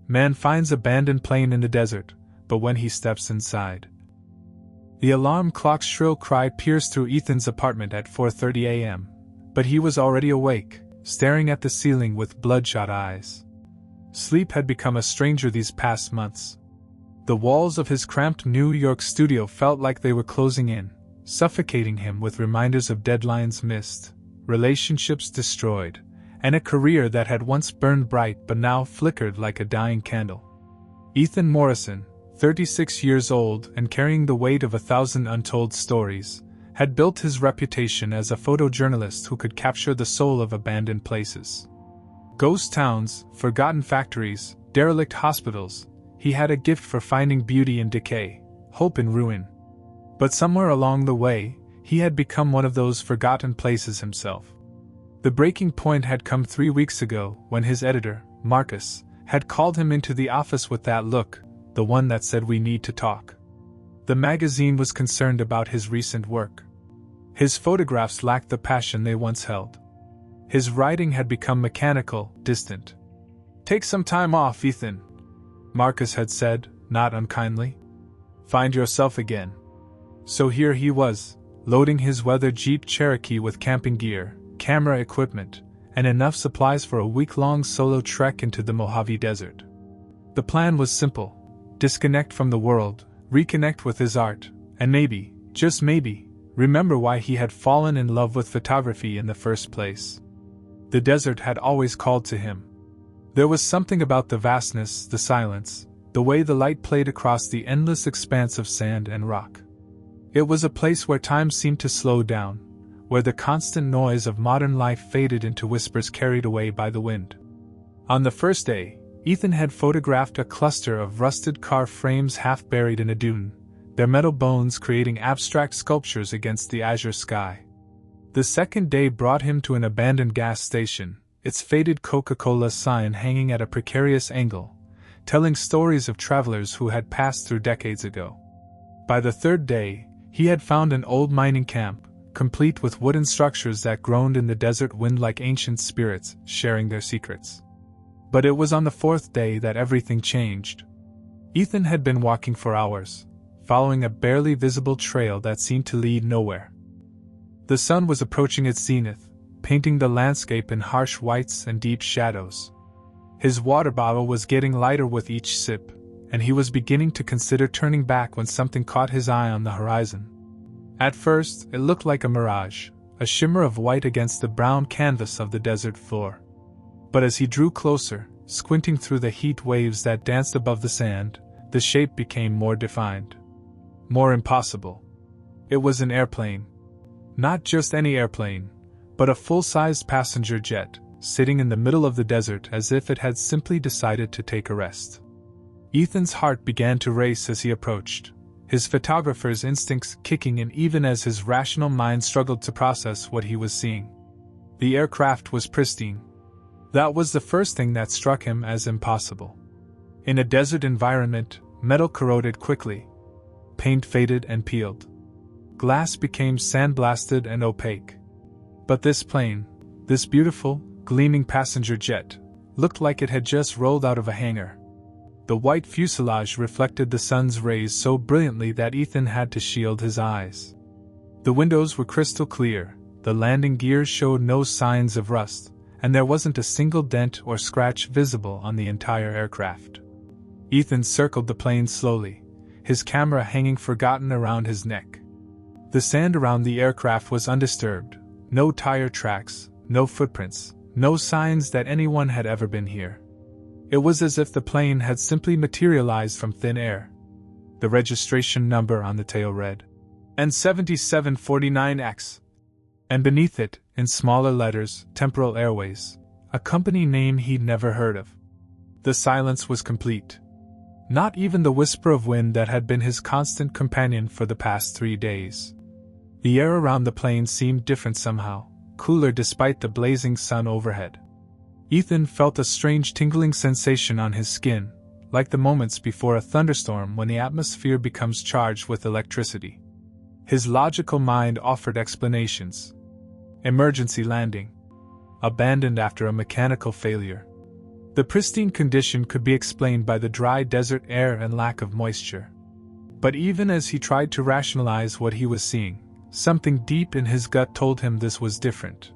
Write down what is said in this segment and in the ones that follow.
Man finds abandoned plane in the desert, but when he steps inside. The alarm clock's shrill cry pierced through Ethan's apartment at 4:30 a.m., but he was already awake, staring at the ceiling with bloodshot eyes. Sleep had become a stranger these past months. The walls of his cramped New York studio felt like they were closing in, suffocating him with reminders of deadlines missed, relationships destroyed, and a career that had once burned bright but now flickered like a dying candle. Ethan Morrison, 36 years old and carrying the weight of 1,000 untold stories, had built his reputation as a photojournalist who could capture the soul of abandoned places. Ghost towns, forgotten factories, derelict hospitals. He had a gift for finding beauty in decay, hope in ruin. But somewhere along the way, he had become one of those forgotten places himself. The breaking point had come 3 weeks ago when his editor, Marcus, had called him into the office with that look, the one that said "We need to talk." The magazine was concerned about his recent work. His photographs lacked the passion they once held. His writing had become mechanical, distant. "Take some time off, Ethan," Marcus had said, not unkindly. "Find yourself again." So here he was, loading his weather Jeep Cherokee with camping gear, camera equipment, and enough supplies for a week-long solo trek into the Mojave Desert. The plan was simple: disconnect from the world, reconnect with his art, and maybe, just maybe, remember why he had fallen in love with photography in the first place. The desert had always called to him. There was something about the vastness, the silence, the way the light played across the endless expanse of sand and rock. It was a place where time seemed to slow down, where the constant noise of modern life faded into whispers carried away by the wind. On the first day, Ethan had photographed a cluster of rusted car frames half buried in a dune, their metal bones creating abstract sculptures against the azure sky. The second day brought him to an abandoned gas station, its faded Coca-Cola sign hanging at a precarious angle, telling stories of travelers who had passed through decades ago. By the third day, he had found an old mining camp, complete with wooden structures that groaned in the desert wind like ancient spirits, sharing their secrets. But it was on the fourth day that everything changed. Ethan had been walking for hours, following a barely visible trail that seemed to lead nowhere. The sun was approaching its zenith, painting the landscape in harsh whites and deep shadows. His water bottle was getting lighter with each sip, and he was beginning to consider turning back when something caught his eye on the horizon. At first, it looked like a mirage, a shimmer of white against the brown canvas of the desert floor. But as he drew closer, squinting through the heat waves that danced above the sand, the shape became more defined. More impossible. It was an airplane. Not just any airplane, but a full-sized passenger jet, sitting in the middle of the desert as if it had simply decided to take a rest. Ethan's heart began to race as he approached, his photographer's instincts kicking in even as his rational mind struggled to process what he was seeing. The aircraft was pristine. That was the first thing that struck him as impossible. In a desert environment, metal corroded quickly. Paint faded and peeled. Glass became sandblasted and opaque. But this plane, this beautiful, gleaming passenger jet, looked like it had just rolled out of a hangar. The white fuselage reflected the sun's rays so brilliantly that Ethan had to shield his eyes. The windows were crystal clear, the landing gears showed no signs of rust, and there wasn't a single dent or scratch visible on the entire aircraft. Ethan circled the plane slowly, his camera hanging forgotten around his neck. The sand around the aircraft was undisturbed, no tire tracks, no footprints, no signs that anyone had ever been here. It was as if the plane had simply materialized from thin air. The registration number on the tail read N7749X. And beneath it, in smaller letters, Temporal Airways, a company name he'd never heard of. The silence was complete. Not even the whisper of wind that had been his constant companion for the past 3 days. The air around the plane seemed different somehow, cooler despite the blazing sun overhead. Ethan felt a strange tingling sensation on his skin, like the moments before a thunderstorm when the atmosphere becomes charged with electricity. His logical mind offered explanations. Emergency landing. Abandoned after a mechanical failure. The pristine condition could be explained by the dry desert air and lack of moisture. But even as he tried to rationalize what he was seeing, something deep in his gut told him this was different.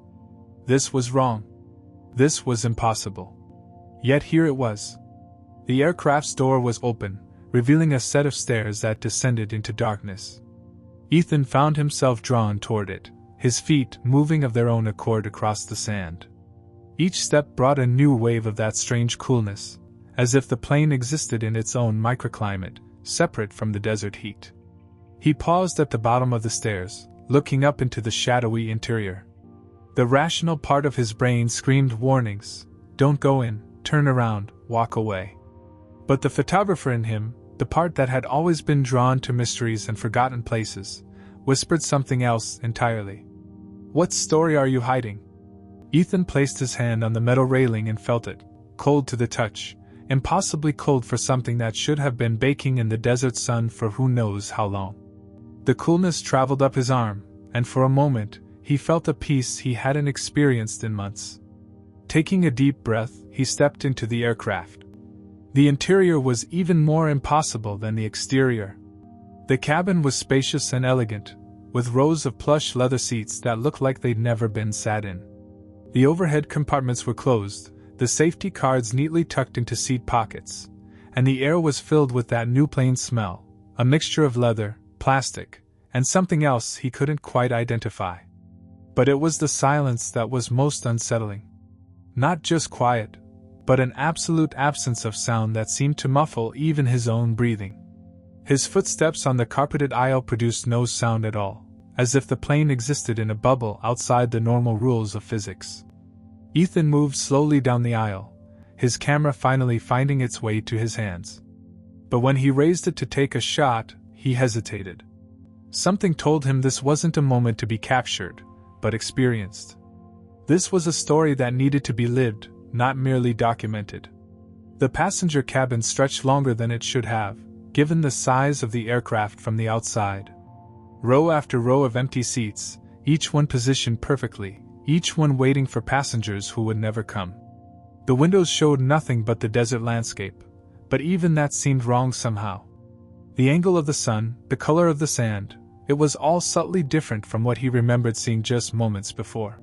This was wrong. This was impossible. Yet here it was. The aircraft's door was open, revealing a set of stairs that descended into darkness. Ethan found himself drawn toward it, his feet moving of their own accord across the sand. Each step brought a new wave of that strange coolness, as if the plane existed in its own microclimate, separate from the desert heat. He paused at the bottom of the stairs, looking up into the shadowy interior. The rational part of his brain screamed warnings: don't go in, turn around, walk away. But the photographer in him, the part that had always been drawn to mysteries and forgotten places, whispered something else entirely. What story are you hiding? Ethan placed his hand on the metal railing and felt it, cold to the touch, impossibly cold for something that should have been baking in the desert sun for who knows how long. The coolness traveled up his arm, and for a moment, he felt a peace he hadn't experienced in months. Taking a deep breath, he stepped into the aircraft. The interior was even more impossible than the exterior. The cabin was spacious and elegant, with rows of plush leather seats that looked like they'd never been sat in. The overhead compartments were closed, the safety cards neatly tucked into seat pockets, and the air was filled with that new plane smell, a mixture of leather, plastic, and something else he couldn't quite identify. But it was the silence that was most unsettling. Not just quiet, but an absolute absence of sound that seemed to muffle even his own breathing. His footsteps on the carpeted aisle produced no sound at all, as if the plane existed in a bubble outside the normal rules of physics. Ethan moved slowly down the aisle, his camera finally finding its way to his hands. But when he raised it to take a shot, he hesitated. Something told him this wasn't a moment to be captured, but experienced. This was a story that needed to be lived, not merely documented. The passenger cabin stretched longer than it should have, given the size of the aircraft from the outside. Row after row of empty seats, each one positioned perfectly, each one waiting for passengers who would never come. The windows showed nothing but the desert landscape, but even that seemed wrong somehow. The angle of the sun, the color of the sand, it was all subtly different from what he remembered seeing just moments before.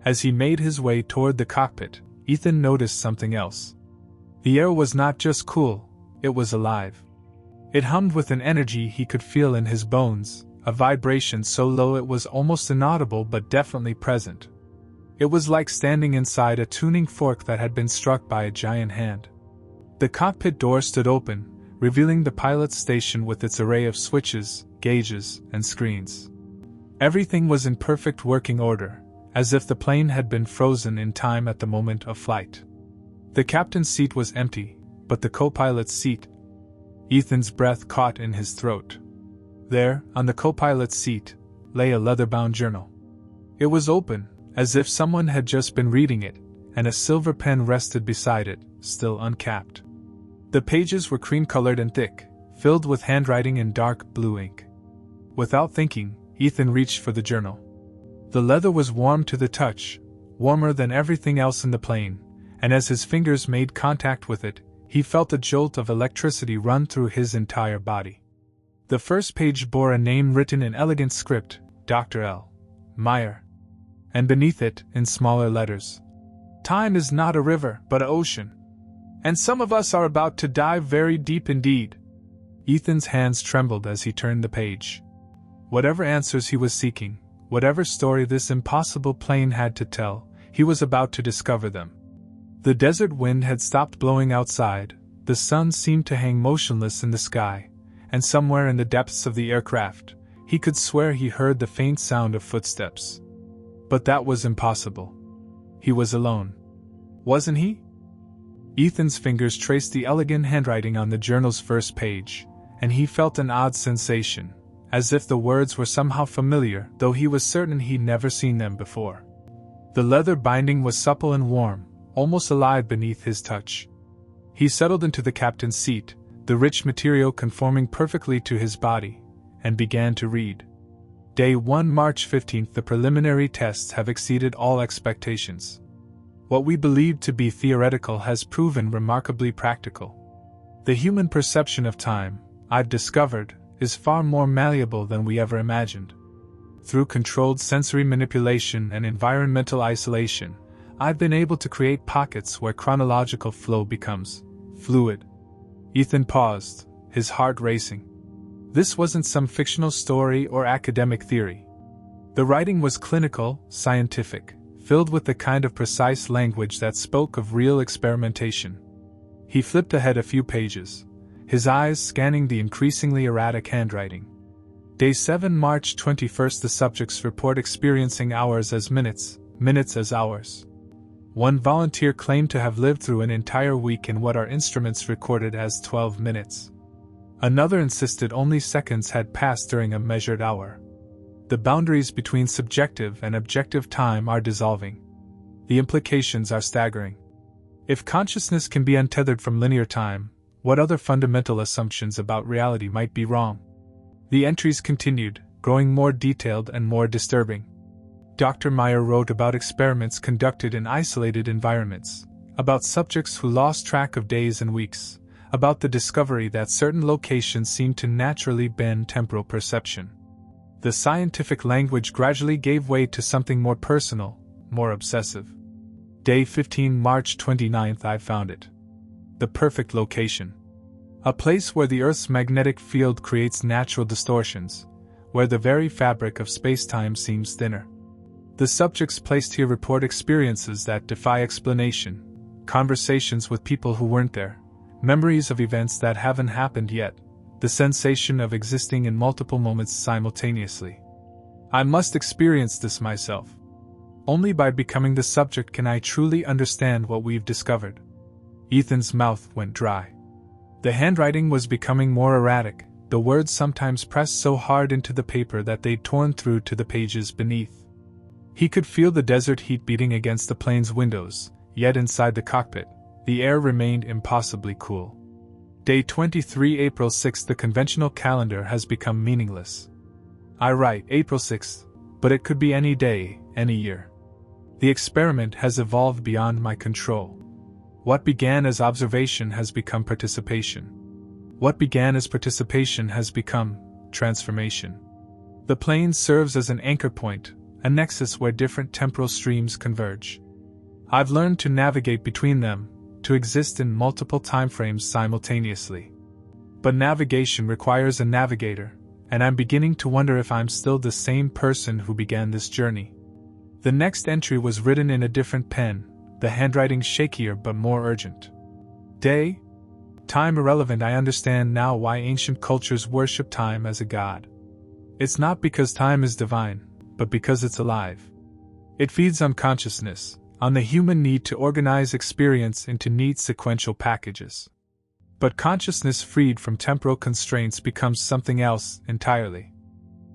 As he made his way toward the cockpit, Ethan noticed something else. The air was not just cool, it was alive. It hummed with an energy he could feel in his bones, a vibration so low it was almost inaudible but definitely present. It was like standing inside a tuning fork that had been struck by a giant hand. The cockpit door stood open, revealing the pilot's station with its array of switches, gauges, and screens. Everything was in perfect working order, as if the plane had been frozen in time at the moment of flight. The captain's seat was empty, but the co-pilot's seat. Ethan's breath caught in his throat. There, on the co-pilot's seat, lay a leather-bound journal. It was open, as if someone had just been reading it, and a silver pen rested beside it, still uncapped. The pages were cream-colored and thick, filled with handwriting in dark blue ink. Without thinking, Ethan reached for the journal. The leather was warm to the touch, warmer than everything else in the plane, and as his fingers made contact with it, he felt a jolt of electricity run through his entire body. The first page bore a name written in elegant script, Dr. L. Meyer. And beneath it, in smaller letters, "Time is not a river, but an ocean. And some of us are about to dive very deep indeed." Ethan's hands trembled as he turned the page. Whatever answers he was seeking, whatever story this impossible plane had to tell, he was about to discover them. The desert wind had stopped blowing outside, the sun seemed to hang motionless in the sky, and somewhere in the depths of the aircraft, he could swear he heard the faint sound of footsteps. But that was impossible. He was alone. Wasn't he? Ethan's fingers traced the elegant handwriting on the journal's first page, and he felt an odd sensation, as if the words were somehow familiar, though he was certain he'd never seen them before. The leather binding was supple and warm, almost alive beneath his touch. He settled into the captain's seat, the rich material conforming perfectly to his body, and began to read. Day 1, March 15th. The preliminary tests have exceeded all expectations. What we believed to be theoretical has proven remarkably practical. The human perception of time, I've discovered, is far more malleable than we ever imagined. Through controlled sensory manipulation and environmental isolation, I've been able to create pockets where chronological flow becomes fluid. Ethan paused, his heart racing. This wasn't some fictional story or academic theory. The writing was clinical, scientific, filled with the kind of precise language that spoke of real experimentation. He flipped ahead a few pages, his eyes scanning the increasingly erratic handwriting. Day 7, March 21st. The subjects report experiencing hours as minutes, minutes as hours. One volunteer claimed to have lived through an entire week in what our instruments recorded as 12 minutes. Another insisted only seconds had passed during a measured hour. The boundaries between subjective and objective time are dissolving. The implications are staggering. If consciousness can be untethered from linear time, what other fundamental assumptions about reality might be wrong? The entries continued, growing more detailed and more disturbing. Dr. Meyer wrote about experiments conducted in isolated environments, about subjects who lost track of days and weeks, about the discovery that certain locations seemed to naturally bend temporal perception. The scientific language gradually gave way to something more personal, more obsessive. Day 15, March 29th. I found it. The perfect location. A place where the Earth's magnetic field creates natural distortions, where the very fabric of space-time seems thinner. The subjects placed here report experiences that defy explanation, conversations with people who weren't there, memories of events that haven't happened yet, the sensation of existing in multiple moments simultaneously. I must experience this myself. Only by becoming the subject can I truly understand what we've discovered. Ethan's mouth went dry. The handwriting was becoming more erratic, the words sometimes pressed so hard into the paper that they'd torn through to the pages beneath. He could feel the desert heat beating against the plane's windows, yet inside the cockpit, the air remained impossibly cool. Day 23, April 6th. The conventional calendar has become meaningless. I write April 6th, but it could be any day, any year. The experiment has evolved beyond my control. What began as observation has become participation. What began as participation has become transformation. The plane serves as an anchor point, a nexus where different temporal streams converge. I've learned to navigate between them, to exist in multiple timeframes simultaneously. But navigation requires a navigator, and I'm beginning to wonder if I'm still the same person who began this journey. The next entry was written in a different pen, the handwriting shakier but more urgent. Day? Time irrelevant. I understand now why ancient cultures worship time as a god. It's not because time is divine, but because it's alive. It feeds on consciousness, on the human need to organize experience into neat sequential packages. But consciousness freed from temporal constraints becomes something else entirely.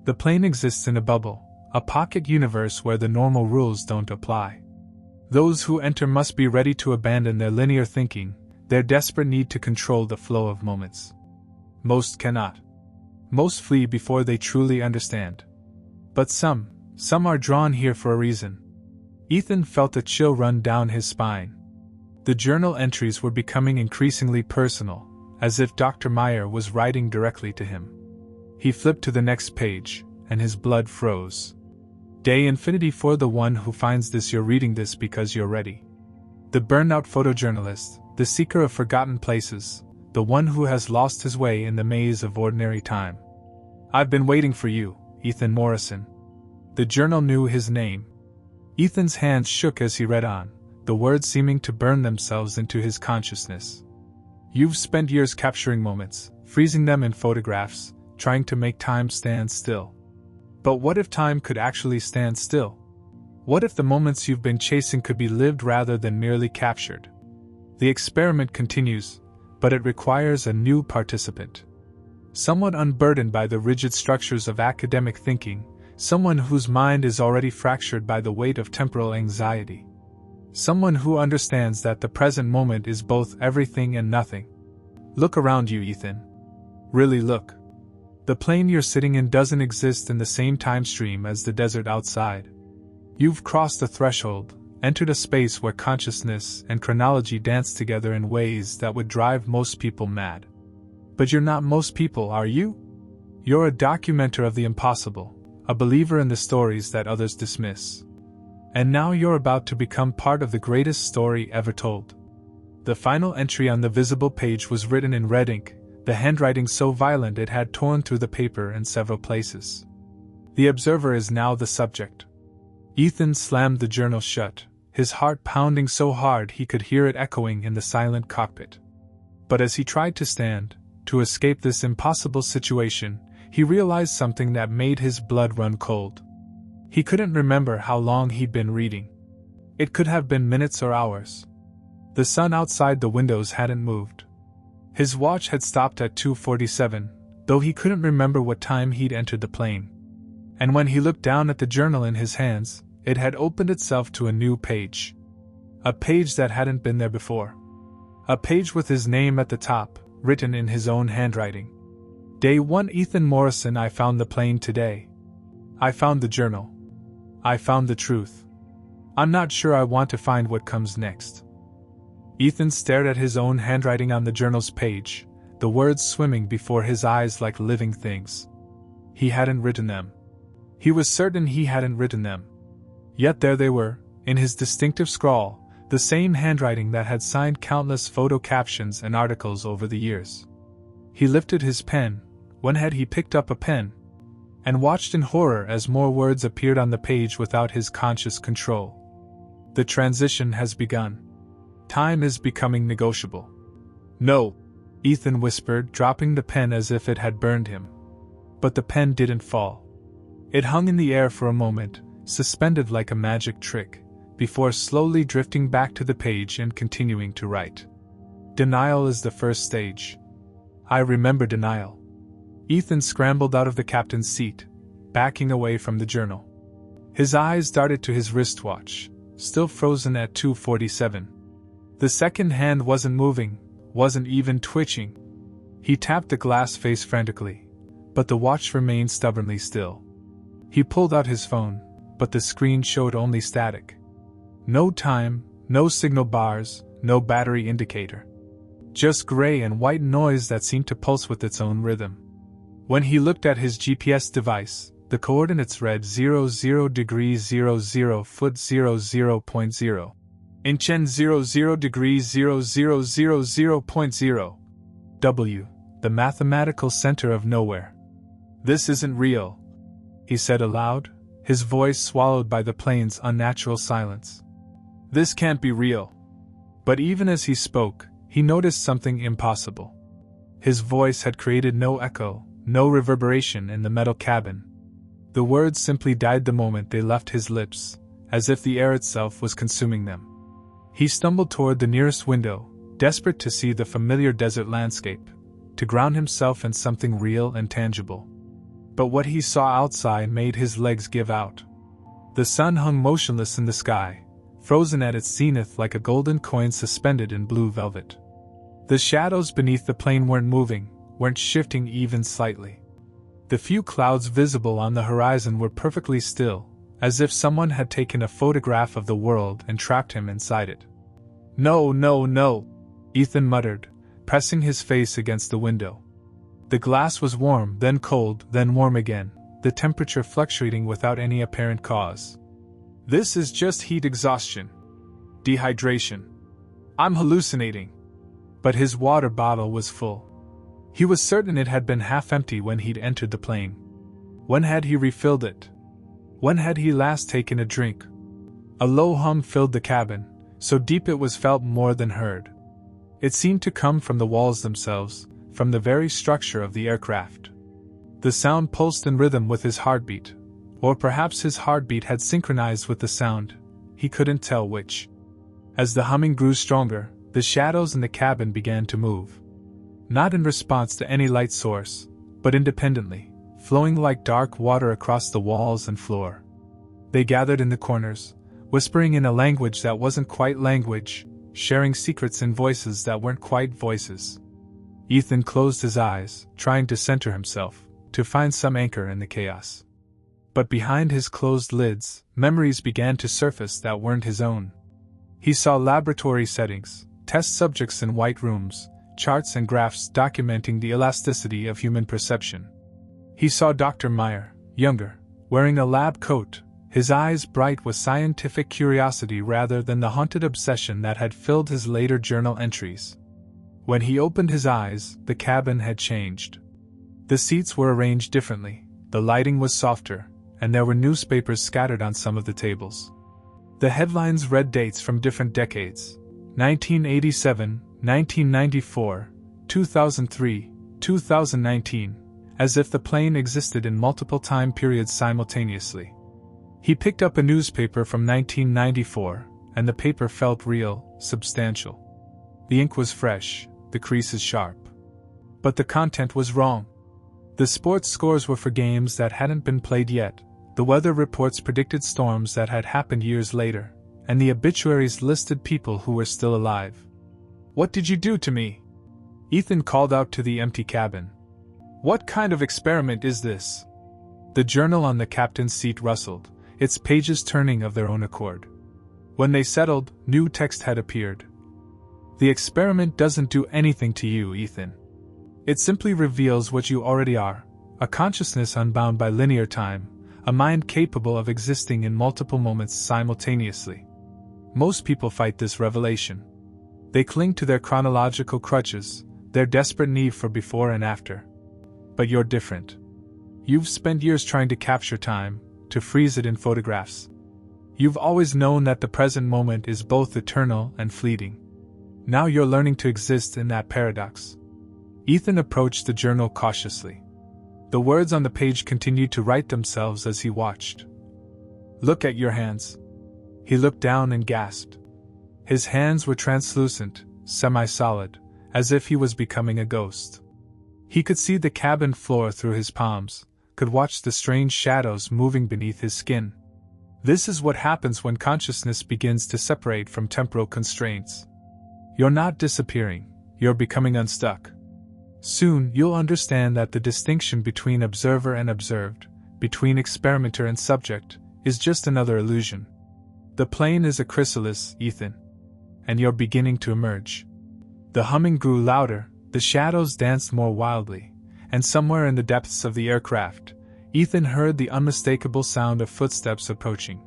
The plane exists in a bubble, a pocket universe where the normal rules don't apply. Those who enter must be ready to abandon their linear thinking, their desperate need to control the flow of moments. Most cannot. Most flee before they truly understand. But some are drawn here for a reason. Ethan felt a chill run down his spine. The journal entries were becoming increasingly personal, as if Dr. Meyer was writing directly to him. He flipped to the next page, and his blood froze. Day infinity. For the one who finds this, you're reading this because you're ready. The burnout photojournalist, the seeker of forgotten places, the one who has lost his way in the maze of ordinary time. I've been waiting for you, Ethan Morrison. The journal knew his name. Ethan's hands shook as he read on, the words seeming to burn themselves into his consciousness. You've spent years capturing moments, freezing them in photographs, trying to make time stand still. But what if time could actually stand still? What if the moments you've been chasing could be lived rather than merely captured? The experiment continues, but it requires a new participant. Someone unburdened by the rigid structures of academic thinking, someone whose mind is already fractured by the weight of temporal anxiety. Someone who understands that the present moment is both everything and nothing. Look around you, Ethan. Really look. The plane you're sitting in doesn't exist in the same time stream as the desert outside. You've crossed a threshold, entered a space where consciousness and chronology danced together in ways that would drive most people mad. But you're not most people, are you? You're a documenter of the impossible, a believer in the stories that others dismiss. And now you're about to become part of the greatest story ever told. The final entry on the visible page was written in red ink, the handwriting so violent it had torn through the paper in several places. The observer is now the subject. Ethan slammed the journal shut, his heart pounding so hard he could hear it echoing in the silent cockpit. But as he tried to stand, to escape this impossible situation, he realized something that made his blood run cold. He couldn't remember how long he'd been reading. It could have been minutes or hours. The sun outside the windows hadn't moved. His watch had stopped at 2:47, though he couldn't remember what time he'd entered the plane. And when he looked down at the journal in his hands, it had opened itself to a new page. A page that hadn't been there before. A page with his name at the top, written in his own handwriting. Day 1 Ethan Morrison. I found the plane today. I found the journal. I found the truth. I'm not sure I want to find what comes next. Ethan stared at his own handwriting on the journal's page, the words swimming before his eyes like living things. He hadn't written them. He was certain he hadn't written them. Yet there they were, in his distinctive scrawl, the same handwriting that had signed countless photo captions and articles over the years. He lifted his pen, when had he picked up a pen, and watched in horror as more words appeared on the page without his conscious control. The transition has begun. Time is becoming negotiable. No, Ethan whispered, dropping the pen as if it had burned him. But the pen didn't fall. It hung in the air for a moment, suspended like a magic trick, before slowly drifting back to the page and continuing to write. Denial is the first stage. I remember denial. Ethan scrambled out of the captain's seat, backing away from the journal. His eyes darted to his wristwatch, still frozen at 2:47. The second hand wasn't moving, wasn't even twitching. He tapped the glass face frantically, but the watch remained stubbornly still. He pulled out his phone, but the screen showed only static. No time, no signal bars, no battery indicator. Just gray and white noise that seemed to pulse with its own rhythm. When he looked at his GPS device, the coordinates read 00 degrees 00 foot 00.0. Inch and 00 degrees 0000.0. W, the mathematical center of nowhere. This isn't real, he said aloud, his voice swallowed by the plane's unnatural silence. This can't be real. But even as he spoke, he noticed something impossible. His voice had created no echo, no reverberation in the metal cabin. The words simply died the moment they left his lips, as if the air itself was consuming them. He stumbled toward the nearest window, desperate to see the familiar desert landscape, to ground himself in something real and tangible. But what he saw outside made his legs give out. The sun hung motionless in the sky, frozen at its zenith like a golden coin suspended in blue velvet. The shadows beneath the plane weren't moving, weren't shifting even slightly. The few clouds visible on the horizon were perfectly still, as if someone had taken a photograph of the world and trapped him inside it. No, no, no, Ethan muttered, pressing his face against the window. The glass was warm, then cold, then warm again, the temperature fluctuating without any apparent cause. This is just heat exhaustion. Dehydration. I'm hallucinating. But his water bottle was full. He was certain it had been half empty when he'd entered the plane. When had he refilled it? When had he last taken a drink? A low hum filled the cabin, so deep it was felt more than heard. It seemed to come from the walls themselves, from the very structure of the aircraft. The sound pulsed in rhythm with his heartbeat, or perhaps his heartbeat had synchronized with the sound, he couldn't tell which. As the humming grew stronger, the shadows in the cabin began to move. Not in response to any light source, but independently, flowing like dark water across the walls and floor. They gathered in the corners, whispering in a language that wasn't quite language, sharing secrets in voices that weren't quite voices. Ethan closed his eyes, trying to center himself, to find some anchor in the chaos. But behind his closed lids, memories began to surface that weren't his own. He saw laboratory settings, test subjects in white rooms, charts and graphs documenting the elasticity of human perception. He saw Dr. Meyer, younger, wearing a lab coat, his eyes bright with scientific curiosity rather than the haunted obsession that had filled his later journal entries. When he opened his eyes, the cabin had changed. The seats were arranged differently, the lighting was softer, and there were newspapers scattered on some of the tables. The headlines read dates from different decades: 1987, 1994, 2003, 2019, as if the plane existed in multiple time periods simultaneously. He picked up a newspaper from 1994, and the paper felt real, substantial. The ink was fresh, the creases sharp. But the content was wrong. The sports scores were for games that hadn't been played yet, the weather reports predicted storms that had happened years later, and the obituaries listed people who were still alive. "What did you do to me?" Ethan called out to the empty cabin. "What kind of experiment is this?" The journal on the captain's seat rustled, its pages turning of their own accord. When they settled, new text had appeared. "The experiment doesn't do anything to you, Ethan. It simply reveals what you already are, a consciousness unbound by linear time, a mind capable of existing in multiple moments simultaneously. Most people fight this revelation. They cling to their chronological crutches, their desperate need for before and after. But you're different. You've spent years trying to capture time, to freeze it in photographs. You've always known that the present moment is both eternal and fleeting. Now you're learning to exist in that paradox." Ethan approached the journal cautiously. The words on the page continued to write themselves as he watched. "Look at your hands." He looked down and gasped. His hands were translucent, semi-solid, as if he was becoming a ghost. He could see the cabin floor through his palms, could watch the strange shadows moving beneath his skin. This is what happens when consciousness begins to separate from temporal constraints. You're not disappearing, you're becoming unstuck. Soon you'll understand that the distinction between observer and observed, between experimenter and subject, is just another illusion. The plane is a chrysalis, Ethan. And you're beginning to emerge. The humming grew louder, the shadows danced more wildly, and somewhere in the depths of the aircraft, Ethan heard the unmistakable sound of footsteps approaching.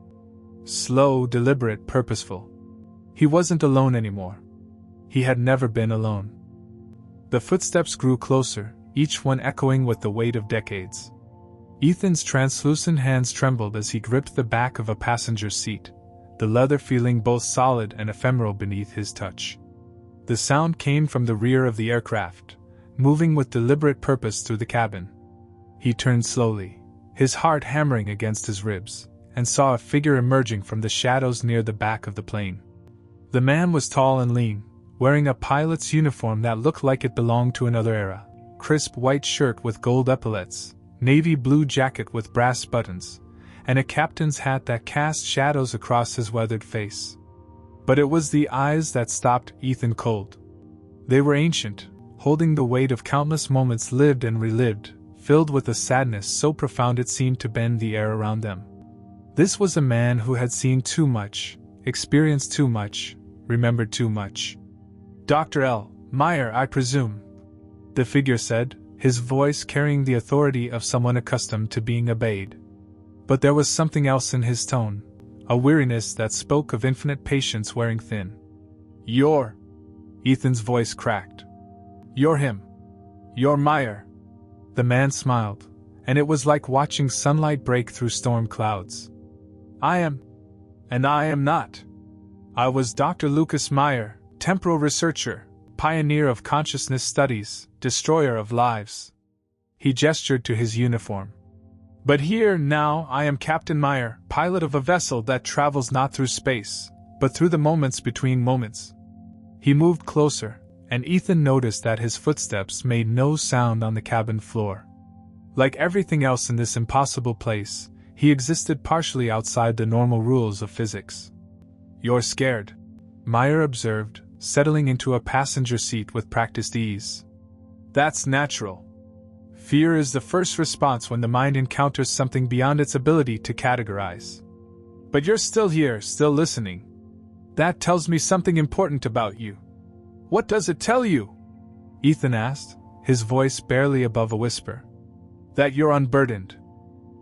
Slow, deliberate, purposeful. He wasn't alone anymore. He had never been alone. The footsteps grew closer, each one echoing with the weight of decades. Ethan's translucent hands trembled as he gripped the back of a passenger's seat, the leather feeling both solid and ephemeral beneath his touch. The sound came from the rear of the aircraft, moving with deliberate purpose through the cabin. He turned slowly, his heart hammering against his ribs, and saw a figure emerging from the shadows near the back of the plane. The man was tall and lean, wearing a pilot's uniform that looked like it belonged to another era, crisp white shirt with gold epaulets, navy blue jacket with brass buttons, and a captain's hat that cast shadows across his weathered face. But it was the eyes that stopped Ethan cold. They were ancient, holding the weight of countless moments lived and relived, filled with a sadness so profound it seemed to bend the air around them. This was a man who had seen too much, experienced too much, remembered too much. "Dr. L. Meyer, I presume," the figure said, his voice carrying the authority of someone accustomed to being obeyed. But there was something else in his tone, a weariness that spoke of infinite patience wearing thin. "You're..." Ethan's voice cracked. "You're him. You're Meyer." The man smiled, and it was like watching sunlight break through storm clouds. "I am. And I am not. I was Dr. Lucas Meyer, temporal researcher, pioneer of consciousness studies, destroyer of lives." He gestured to his uniform. "But here, now, I am Captain Meyer, pilot of a vessel that travels not through space, but through the moments between moments." He moved closer, and Ethan noticed that his footsteps made no sound on the cabin floor. Like everything else in this impossible place, he existed partially outside the normal rules of physics. "You're scared," Meyer observed, settling into a passenger seat with practiced ease. "That's natural. Fear is the first response when the mind encounters something beyond its ability to categorize. But you're still here, still listening. That tells me something important about you. What does it tell you? Ethan asked, his voice barely above a whisper. That you're unburdened.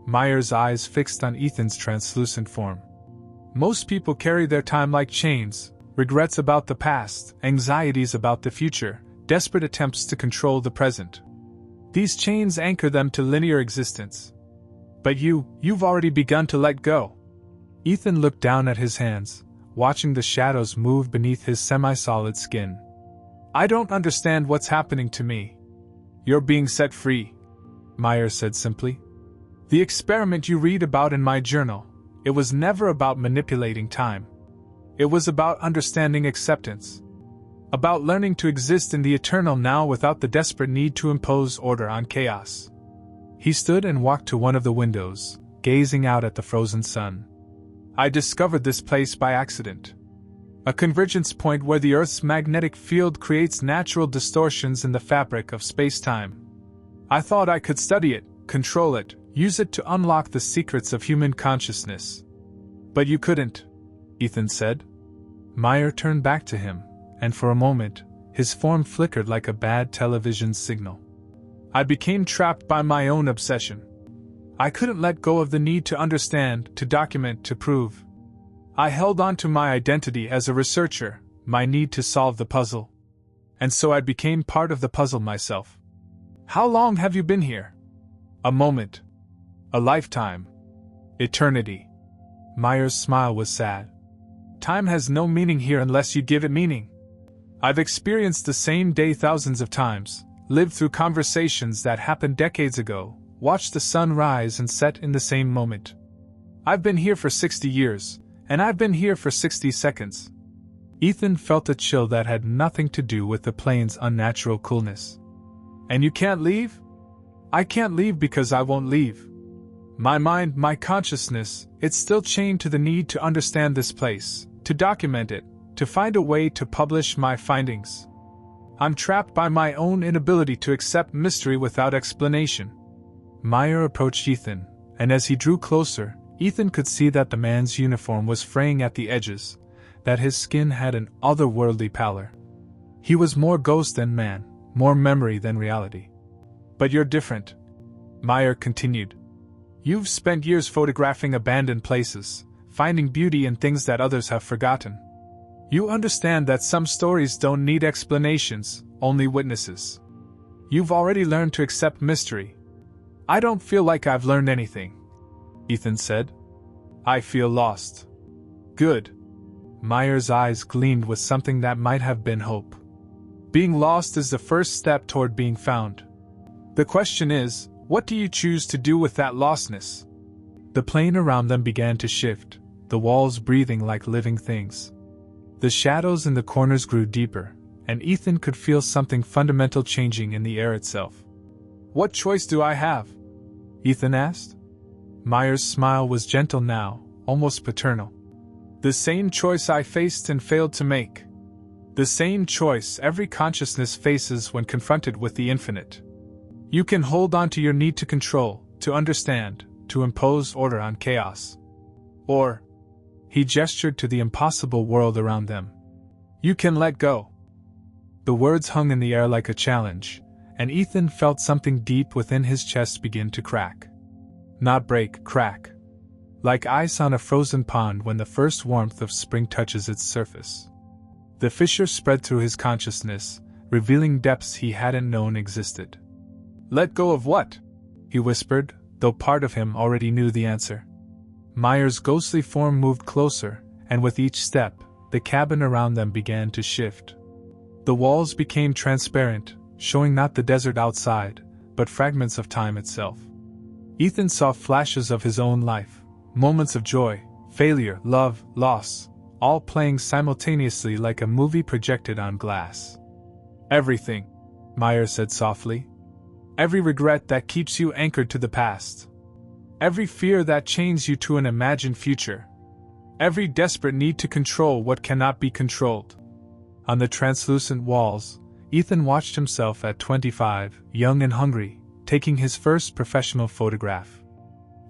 Myers' eyes fixed on Ethan's translucent form. Most people carry their time like chains, regrets about the past, anxieties about the future, desperate attempts to control the present. These chains anchor them to linear existence. But you've already begun to let go. Ethan looked down at his hands, watching the shadows move beneath his semi-solid skin. I don't understand what's happening to me. You're being set free, Myers said simply. The experiment you read about in my journal, it was never about manipulating time. It was about understanding acceptance. About learning to exist in the eternal now without the desperate need to impose order on chaos. He stood and walked to one of the windows, gazing out at the frozen sun. I discovered this place by accident. A convergence point where the Earth's magnetic field creates natural distortions in the fabric of space-time. I thought I could study it, control it, use it to unlock the secrets of human consciousness. But you couldn't, Ethan said. Meyer turned back to him, and for a moment, his form flickered like a bad television signal. I became trapped by my own obsession. I couldn't let go of the need to understand, to document, to prove. I held on to my identity as a researcher, my need to solve the puzzle. And so I became part of the puzzle myself. How long have you been here? A moment. A lifetime. Eternity. Meyer's smile was sad. Time has no meaning here unless you give it meaning. I've experienced the same day thousands of times, lived through conversations that happened decades ago, watched the sun rise and set in the same moment. I've been here for 60 years, and I've been here for 60 seconds. Ethan felt a chill that had nothing to do with the plane's unnatural coolness. And you can't leave? I can't leave because I won't leave. My mind, my consciousness, it's still chained to the need to understand this place, to document it, to find a way to publish my findings. I'm trapped by my own inability to accept mystery without explanation. Meyer approached Ethan, and as he drew closer, Ethan could see that the man's uniform was fraying at the edges, that his skin had an otherworldly pallor. He was more ghost than man, more memory than reality. But you're different, Meyer continued. You've spent years photographing abandoned places, finding beauty in things that others have forgotten. You understand that some stories don't need explanations, only witnesses. You've already learned to accept mystery. I don't feel like I've learned anything, Ethan said. I feel lost. Good. Meyer's eyes gleamed with something that might have been hope. Being lost is the first step toward being found. The question is, what do you choose to do with that lostness? The plane around them began to shift, the walls breathing like living things. The shadows in the corners grew deeper, and Ethan could feel something fundamental changing in the air itself. What choice do I have? Ethan asked. Meyer's smile was gentle now, almost paternal. The same choice I faced and failed to make. The same choice every consciousness faces when confronted with the infinite. You can hold on to your need to control, to understand, to impose order on chaos. Or, he gestured to the impossible world around them. You can let go. The words hung in the air like a challenge, and Ethan felt something deep within his chest begin to crack. Not break, crack. Like ice on a frozen pond when the first warmth of spring touches its surface. The fissure spread through his consciousness, revealing depths he hadn't known existed. Let go of what? He whispered, though part of him already knew the answer. Meyer's ghostly form moved closer, and with each step, the cabin around them began to shift. The walls became transparent, showing not the desert outside, but fragments of time itself. Ethan saw flashes of his own life, moments of joy, failure, love, loss, all playing simultaneously like a movie projected on glass. Everything, Meyer said softly. Every regret that keeps you anchored to the past. Every fear that chains you to an imagined future. Every desperate need to control what cannot be controlled. On the translucent walls, Ethan watched himself at 25, young and hungry, taking his first professional photograph.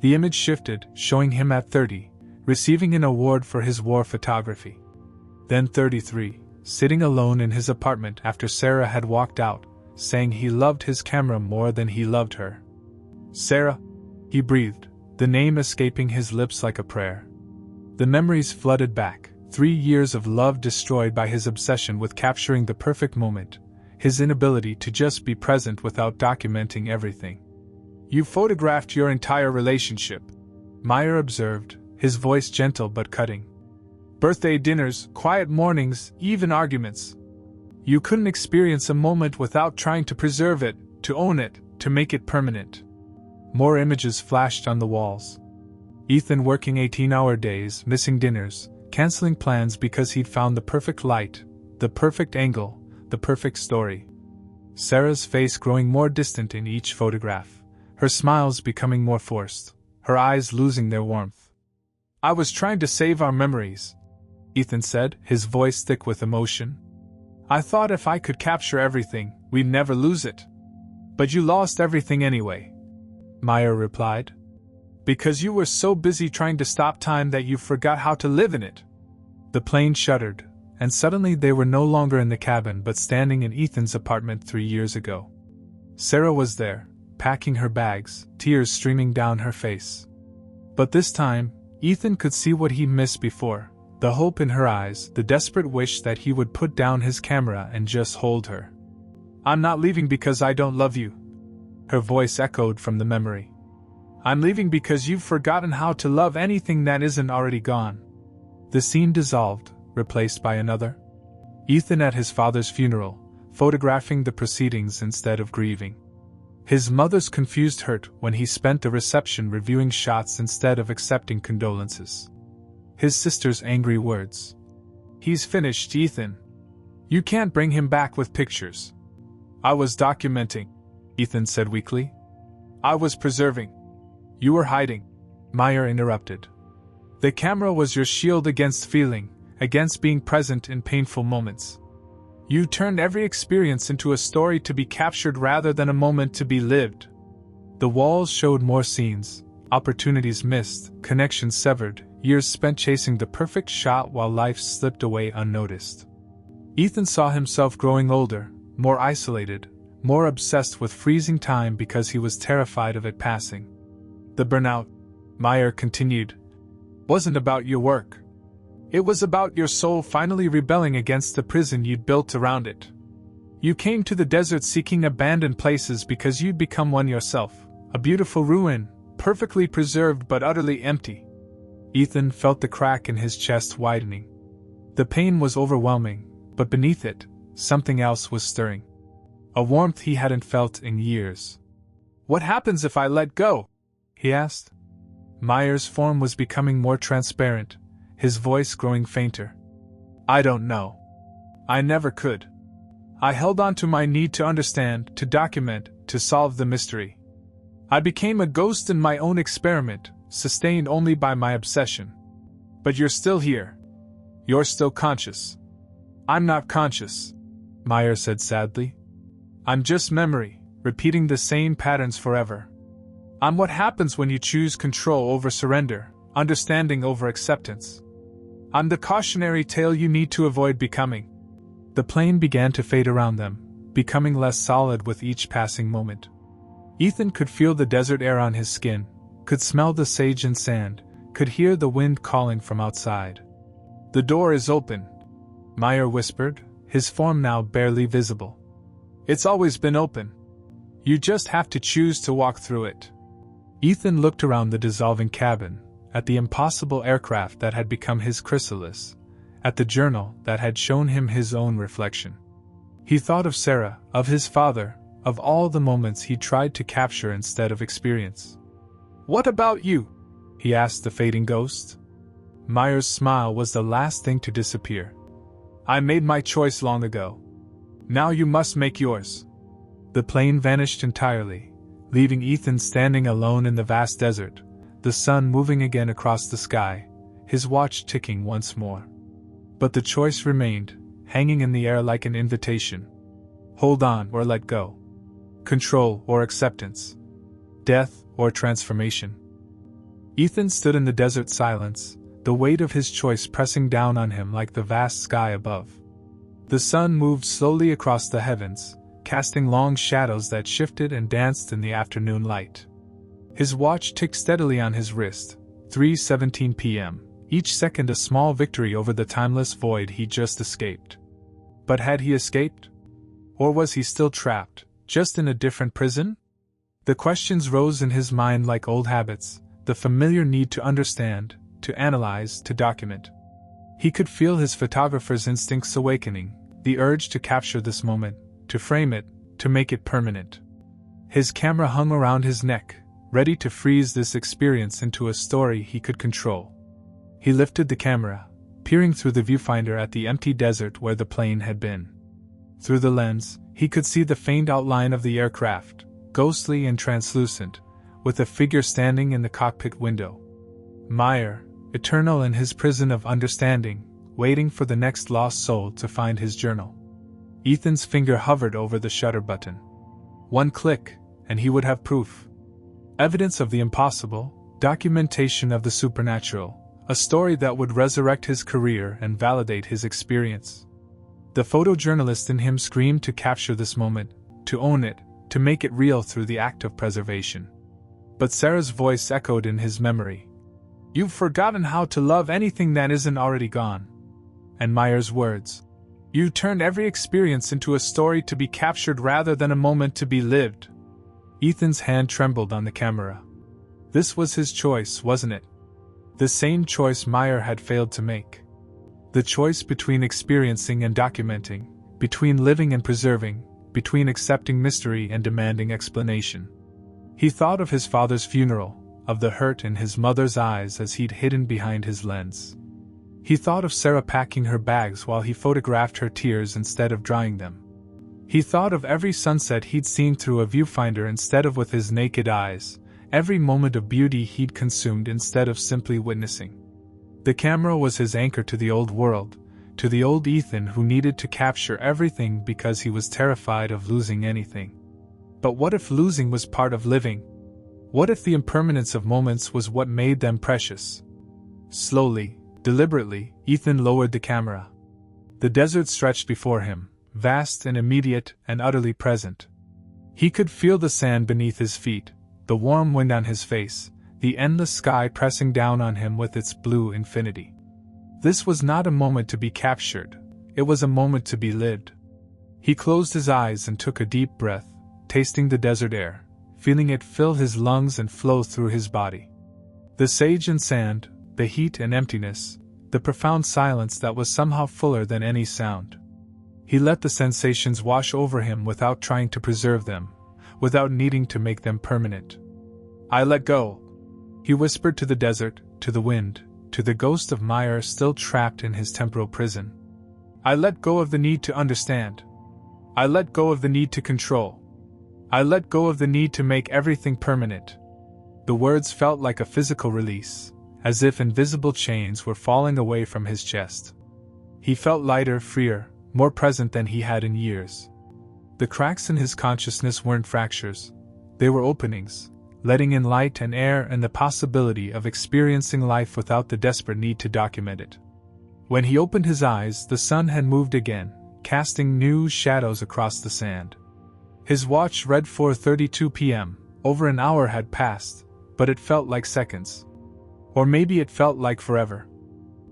The image shifted, showing him at 30, receiving an award for his war photography. Then 33, sitting alone in his apartment after Sarah had walked out, saying he loved his camera more than he loved her. Sarah, he breathed, the name escaping his lips like a prayer. The memories flooded back, 3 years of love destroyed by his obsession with capturing the perfect moment, his inability to just be present without documenting everything. You photographed your entire relationship, Meyer observed, his voice gentle but cutting. Birthday dinners, quiet mornings, even arguments. You couldn't experience a moment without trying to preserve it, to own it, to make it permanent. More images flashed on the walls. Ethan working 18-hour days, missing dinners, canceling plans because he'd found the perfect light, the perfect angle, the perfect story. Sarah's face growing more distant in each photograph, her smiles becoming more forced, her eyes losing their warmth. I was trying to save our memories, Ethan said, his voice thick with emotion. I thought if I could capture everything, we'd never lose it. But you lost everything anyway, Meyer replied. Because you were so busy trying to stop time that you forgot how to live in it. The plane shuddered, and suddenly they were no longer in the cabin but standing in Ethan's apartment 3 years ago. Sarah was there, packing her bags, tears streaming down her face. But this time, Ethan could see what he missed before, the hope in her eyes, the desperate wish that he would put down his camera and just hold her. I'm not leaving because I don't love you. Her voice echoed from the memory. I'm leaving because you've forgotten how to love anything that isn't already gone. The scene dissolved, replaced by another. Ethan at his father's funeral, photographing the proceedings instead of grieving. His mother's confused hurt when he spent the reception reviewing shots instead of accepting condolences. His sister's angry words. He's finished, Ethan. You can't bring him back with pictures. I was documenting, Ethan said weakly. I was preserving. You were hiding, Meyer interrupted. The camera was your shield against feeling, against being present in painful moments. You turned every experience into a story to be captured rather than a moment to be lived. The walls showed more scenes, opportunities missed, connections severed, years spent chasing the perfect shot while life slipped away unnoticed. Ethan saw himself growing older, more isolated, more obsessed with freezing time because he was terrified of it passing. The burnout, Meyer continued, wasn't about your work. It was about your soul finally rebelling against the prison you'd built around it. You came to the desert seeking abandoned places because you'd become one yourself, a beautiful ruin, perfectly preserved but utterly empty. Ethan felt the crack in his chest widening. The pain was overwhelming, but beneath it, something else was stirring. A warmth he hadn't felt in years. What happens if I let go? He asked. Meyer's form was becoming more transparent, his voice growing fainter. I don't know. I never could. I held on to my need to understand, to document, to solve the mystery. I became a ghost in my own experiment, sustained only by my obsession. But you're still here. You're still conscious. I'm not conscious, Meyer said sadly. I'm just memory, repeating the same patterns forever. I'm what happens when you choose control over surrender, understanding over acceptance. I'm the cautionary tale you need to avoid becoming. The plane began to fade around them, becoming less solid with each passing moment. Ethan could feel the desert air on his skin, could smell the sage and sand, could hear the wind calling from outside. The door is open, Meyer whispered, his form now barely visible. It's always been open. You just have to choose to walk through it. Ethan looked around the dissolving cabin, at the impossible aircraft that had become his chrysalis, at the journal that had shown him his own reflection. He thought of Sarah, of his father, of all the moments he tried to capture instead of experience. What about you? He asked the fading ghost. Meyer's smile was the last thing to disappear. I made my choice long ago. Now you must make yours. The plane vanished entirely, leaving Ethan standing alone in the vast desert, the sun moving again across the sky, his watch ticking once more. But the choice remained, hanging in the air like an invitation. Hold on or let go. Control or acceptance. Death or transformation. Ethan stood in the desert silence, the weight of his choice pressing down on him like the vast sky above. The sun moved slowly across the heavens, casting long shadows that shifted and danced in the afternoon light. His watch ticked steadily on his wrist, 3:17 p.m., each second a small victory over the timeless void he just escaped. But had he escaped? Or was he still trapped, just in a different prison? The questions rose in his mind like old habits, the familiar need to understand, to analyze, to document. He could feel his photographer's instincts awakening, the urge to capture this moment, to frame it, to make it permanent. His camera hung around his neck, ready to freeze this experience into a story he could control. He lifted the camera, peering through the viewfinder at the empty desert where the plane had been. Through the lens, he could see the faint outline of the aircraft, ghostly and translucent, with a figure standing in the cockpit window. Meyer, eternal in his prison of understanding, waiting for the next lost soul to find his journal. Ethan's finger hovered over the shutter button. One click, and he would have proof. Evidence of the impossible, documentation of the supernatural, a story that would resurrect his career and validate his experience. The photojournalist in him screamed to capture this moment, to own it, to make it real through the act of preservation. But Sarah's voice echoed in his memory. "You've forgotten how to love anything that isn't already gone." And Meyer's words. "You turned every experience into a story to be captured rather than a moment to be lived." Ethan's hand trembled on the camera. This was his choice, wasn't it? The same choice Meyer had failed to make. The choice between experiencing and documenting, between living and preserving, between accepting mystery and demanding explanation. He thought of his father's funeral, of the hurt in his mother's eyes as he'd hidden behind his lens. He thought of Sarah packing her bags while he photographed her tears instead of drying them. He thought of every sunset he'd seen through a viewfinder instead of with his naked eyes, every moment of beauty he'd consumed instead of simply witnessing. The camera was his anchor to the old world, to the old Ethan who needed to capture everything because he was terrified of losing anything. But what if losing was part of living? What if the impermanence of moments was what made them precious? Slowly, deliberately, Ethan lowered the camera. The desert stretched before him, vast and immediate and utterly present. He could feel the sand beneath his feet, the warm wind on his face, the endless sky pressing down on him with its blue infinity. This was not a moment to be captured, it was a moment to be lived. He closed his eyes and took a deep breath, tasting the desert air, feeling it fill his lungs and flow through his body. The sage and sand, the heat and emptiness, the profound silence that was somehow fuller than any sound. He let the sensations wash over him without trying to preserve them, without needing to make them permanent. "I let go," he whispered to the desert, to the wind, to the ghost of Meyer still trapped in his temporal prison. "I let go of the need to understand. I let go of the need to control. I let go of the need to make everything permanent." The words felt like a physical release, as if invisible chains were falling away from his chest. He felt lighter, freer, more present than he had in years. The cracks in his consciousness weren't fractures, they were openings, letting in light and air and the possibility of experiencing life without the desperate need to document it. When he opened his eyes, the sun had moved again, casting new shadows across the sand. His watch read 4:32 p.m., over an hour had passed, but it felt like seconds. Or maybe it felt like forever.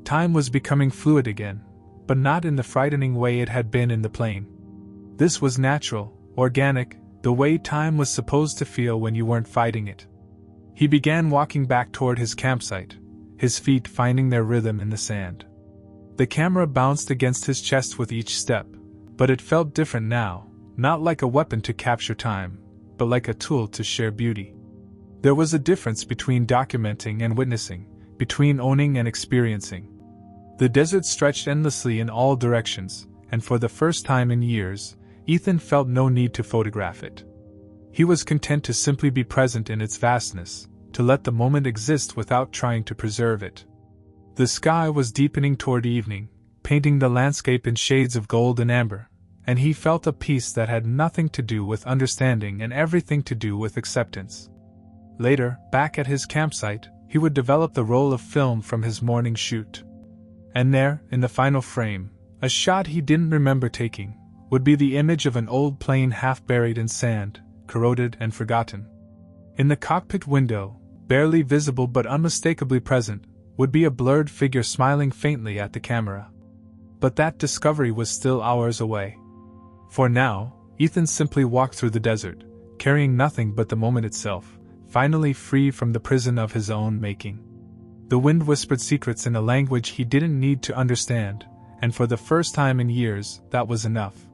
Time was becoming fluid again, but not in the frightening way it had been in the plane. This was natural, organic, the way time was supposed to feel when you weren't fighting it. He began walking back toward his campsite, his feet finding their rhythm in the sand. The camera bounced against his chest with each step, but it felt different now, not like a weapon to capture time, but like a tool to share beauty. There was a difference between documenting and witnessing, between owning and experiencing. The desert stretched endlessly in all directions, and for the first time in years, Ethan felt no need to photograph it. He was content to simply be present in its vastness, to let the moment exist without trying to preserve it. The sky was deepening toward evening, painting the landscape in shades of gold and amber, and he felt a peace that had nothing to do with understanding and everything to do with acceptance. Later, back at his campsite, he would develop the roll of film from his morning shoot. And there, in the final frame, a shot he didn't remember taking, would be the image of an old plane half buried in sand, corroded and forgotten. In the cockpit window, barely visible but unmistakably present, would be a blurred figure smiling faintly at the camera. But that discovery was still hours away. For now, Ethan simply walked through the desert, carrying nothing but the moment itself, finally free from the prison of his own making. The wind whispered secrets in a language he didn't need to understand, and for the first time in years, that was enough.